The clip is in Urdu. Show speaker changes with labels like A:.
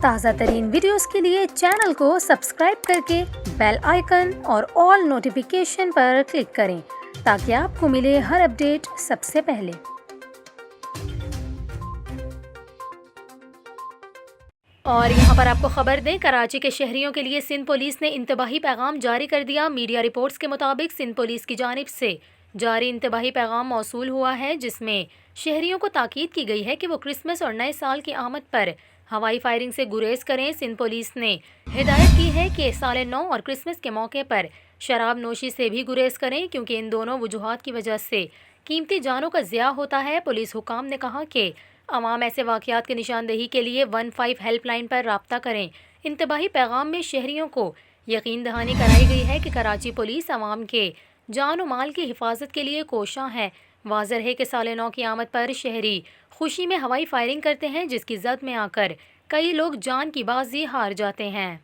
A: تازہ ترین ویڈیوز کے لیے چینل کو سبسکرائب کر کے بیل آئیکن اور آل نوٹیفیکیشن پر کلک کریں تاکہ آپ کو ملے ہر اپڈیٹ سب سے پہلے۔ اور یہاں پر آپ کو خبر دیں، کراچی کے شہریوں کے لیے سندھ پولیس نے انتباہی پیغام جاری کر دیا۔ میڈیا رپورٹس کے مطابق سندھ پولیس کی جانب سے جاری انتباہی پیغام موصول ہوا ہے، جس میں شہریوں کو تاکید کی گئی ہے کہ وہ کرسمس اور نئے سال کی آمد پر ہوائی فائرنگ سے گریز کریں۔ سندھ پولیس نے ہدایت کی ہے کہ سال نو اور کرسمس کے موقع پر شراب نوشی سے بھی گریز کریں، کیونکہ ان دونوں وجوہات کی وجہ سے قیمتی جانوں کا ضیاع ہوتا ہے۔ پولیس حکام نے کہا کہ عوام ایسے واقعات کی نشاندہی کے لیے 15 ہیلپ لائن پر رابطہ کریں۔ انتباہی پیغام میں شہریوں کو یقین دہانی کرائی گئی ہے کہ کراچی پولیس عوام کے جان و مال کی حفاظت کے لیے کوشاں ہے۔ واضح ہے کہ سال نو کی آمد پر شہری خوشی میں ہوائی فائرنگ کرتے ہیں، جس کی زد میں آ کر کئی لوگ جان کی بازی ہار جاتے ہیں۔